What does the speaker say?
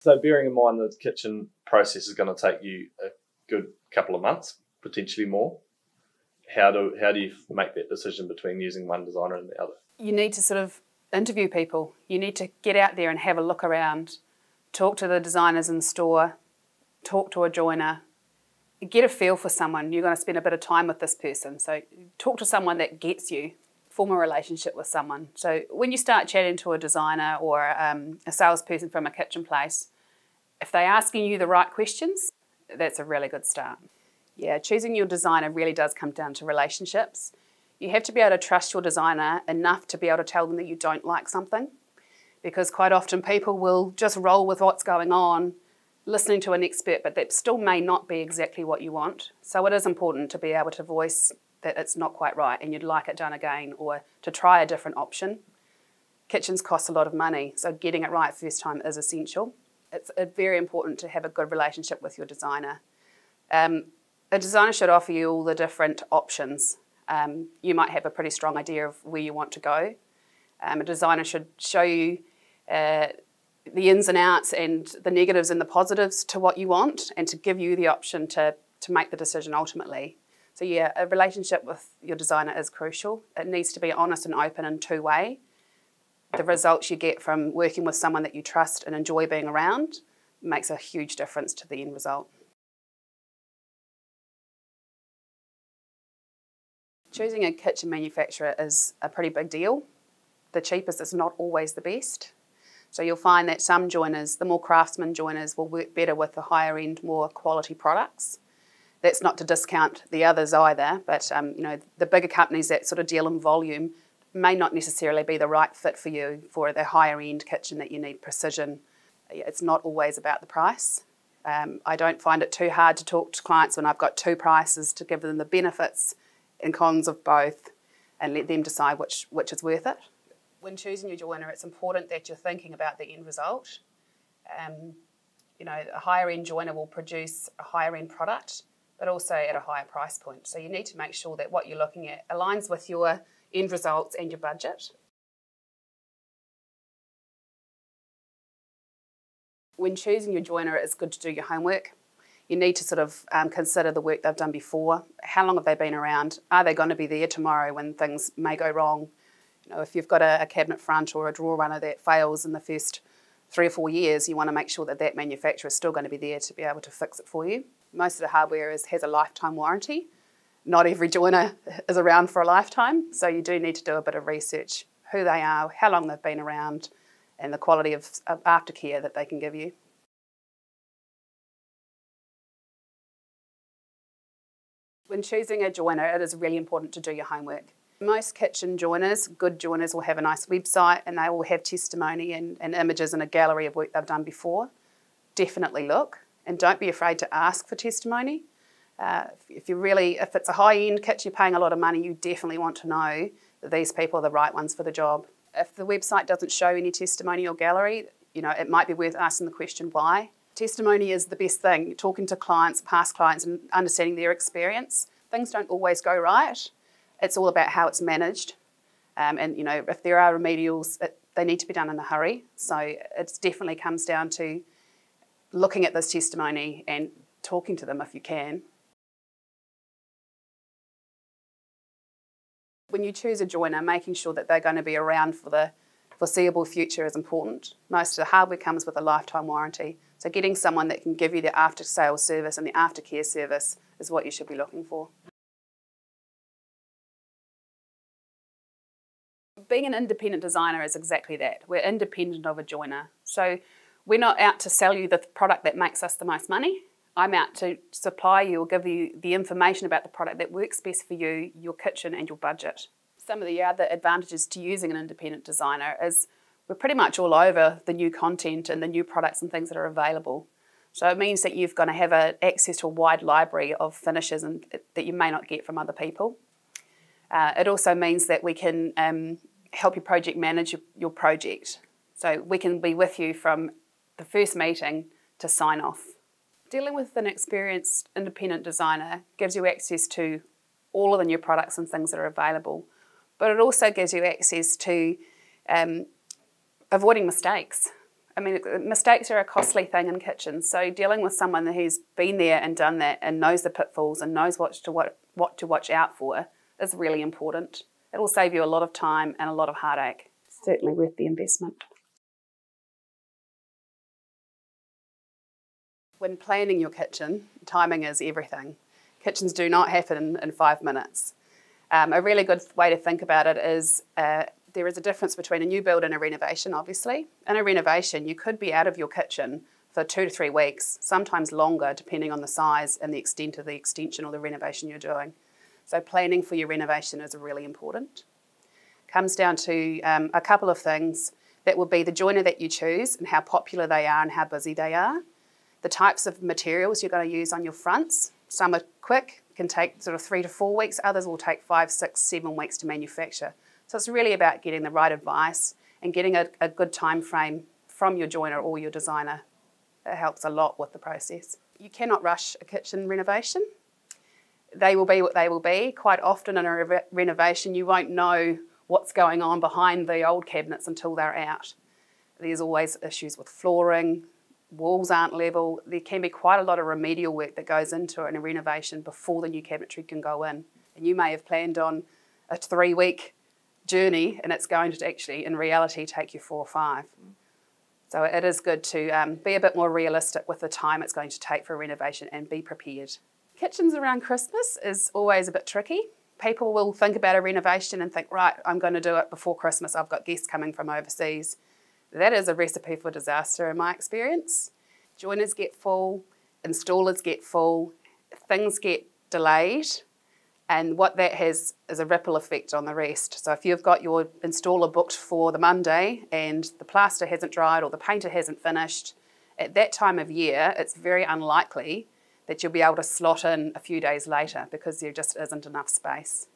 So bearing in mind the kitchen process is going to take you a good couple of months, potentially more, how do you make that decision between using one designer and the other? You need to sort of interview people. You need to get out there and have a look around, talk to the designers in store, talk to a joiner, get a feel for someone. You're going to spend a bit of time with this person, so talk to someone that gets you, form a relationship with someone. So when you start chatting to a designer or a salesperson from a kitchen place, if they're asking you the right questions, that's a really good start. Yeah, choosing your designer really does come down to relationships. You have to be able to trust your designer enough to be able to tell them that you don't like something, because quite often people will just roll with what's going on, listening to an expert, but that still may not be exactly what you want. So it is important to be able to voice that it's not quite right and you'd like it done again, or to try a different option. Kitchens cost a lot of money, so getting it right first time is essential. It's very important to have a good relationship with your designer. A designer should offer you all the different options. You might have a pretty strong idea of where you want to go. A designer should show you the ins and outs and the negatives and the positives to what you want, and to give you the option to make the decision ultimately. So yeah, a relationship with your designer is crucial. It needs to be honest and open and two-way. The results you get from working with someone that you trust and enjoy being around makes a huge difference to the end result. Choosing a kitchen manufacturer is a pretty big deal. The cheapest is not always the best. So you'll find that some joiners, the more craftsman joiners, will work better with the higher end, more quality products. That's not to discount the others either, but you know, the bigger companies that sort of deal in volume may not necessarily be the right fit for you for the higher end kitchen that you need precision. It's not always about the price. I don't find it too hard to talk to clients when I've got two prices to give them the benefits and cons of both and let them decide which is worth it. When choosing your joiner, it's important that you're thinking about the end result. You know, a higher end joiner will produce a higher end product, but also at a higher price point. So you need to make sure that what you're looking at aligns with your end results and your budget. When choosing your joiner, it's good to do your homework. You need to sort of consider the work they've done before. How long have they been around? Are they going to be there tomorrow when things may go wrong? You know, if you've got a cabinet front or a drawer runner that fails in the first 3 or 4 years, you want to make sure that that manufacturer is still going to be there to be able to fix it for you. Most of the hardware has a lifetime warranty. Not every joiner is around for a lifetime, so you do need to do a bit of research, who they are, how long they've been around, and the quality of aftercare that they can give you. When choosing a joiner, it is really important to do your homework. Most kitchen joiners, good joiners, will have a nice website and they will have testimony and images and a gallery of work they've done before. Definitely look, and don't be afraid to ask for testimony. If it's a high-end kitchen, you're paying a lot of money, you definitely want to know that these people are the right ones for the job. If the website doesn't show any testimony or gallery, you know, it might be worth asking the question why. Testimony is the best thing. You're talking to clients, past clients, and understanding their experience. Things don't always go right. It's all about how it's managed. And you know, if there are remedials, they need to be done in a hurry. So it definitely comes down to looking at this testimony and talking to them if you can. When you choose a joiner, making sure that they're going to be around for the foreseeable future is important. Most of the hardware comes with a lifetime warranty. So getting someone that can give you the after-sales service and the aftercare service is what you should be looking for. Being an independent designer is exactly that. We're independent of a joiner. So we're not out to sell you the product that makes us the most money. I'm out to supply you or give you the information about the product that works best for you, your kitchen and your budget. Some of the other advantages to using an independent designer is we're pretty much all over the new content and the new products and things that are available. So it means that you've got to have access to a wide library of finishes and that you may not get from other people. It also means that we can help you project manage your project. So we can be with you from the first meeting to sign off. Dealing with an experienced independent designer gives you access to all of the new products and things that are available, but it also gives you access to avoiding mistakes. I mean, mistakes are a costly thing in kitchens, so dealing with someone who's been there and done that and knows the pitfalls and knows what to watch out for is really important. It will save you a lot of time and a lot of heartache. Certainly worth the investment. When planning your kitchen, timing is everything. Kitchens do not happen in 5 minutes. A really good way to think about it is there is a difference between a new build and a renovation, obviously. In a renovation, you could be out of your kitchen for 2 to 3 weeks, sometimes longer, depending on the size and the extent of the extension or the renovation you're doing. So planning for your renovation is really important. Comes down to a couple of things. That will be the joiner that you choose and how popular they are and how busy they are. The types of materials you're going to use on your fronts. Some are quick, can take sort of 3 to 4 weeks. Others will take 5, 6, 7 weeks to manufacture. So it's really about getting the right advice and getting a good time frame from your joiner or your designer. It helps a lot with the process. You cannot rush a kitchen renovation. They will be what they will be. Quite often in a renovation, you won't know what's going on behind the old cabinets until they're out. There's always issues with flooring, walls aren't level. There can be quite a lot of remedial work that goes into it in a renovation before the new cabinetry can go in. And you may have planned on a 3-week journey and it's going to actually, in reality, take you 4 or 5. So it is good to be a bit more realistic with the time it's going to take for a renovation and be prepared. Kitchens around Christmas is always a bit tricky. People will think about a renovation and think, right, I'm going to do it before Christmas. I've got guests coming from overseas. That is a recipe for disaster in my experience. Joiners get full, installers get full, things get delayed, and what that has is a ripple effect on the rest. So if you've got your installer booked for the Monday and the plaster hasn't dried or the painter hasn't finished, at that time of year, it's very unlikely that you'll be able to slot in a few days later because there just isn't enough space.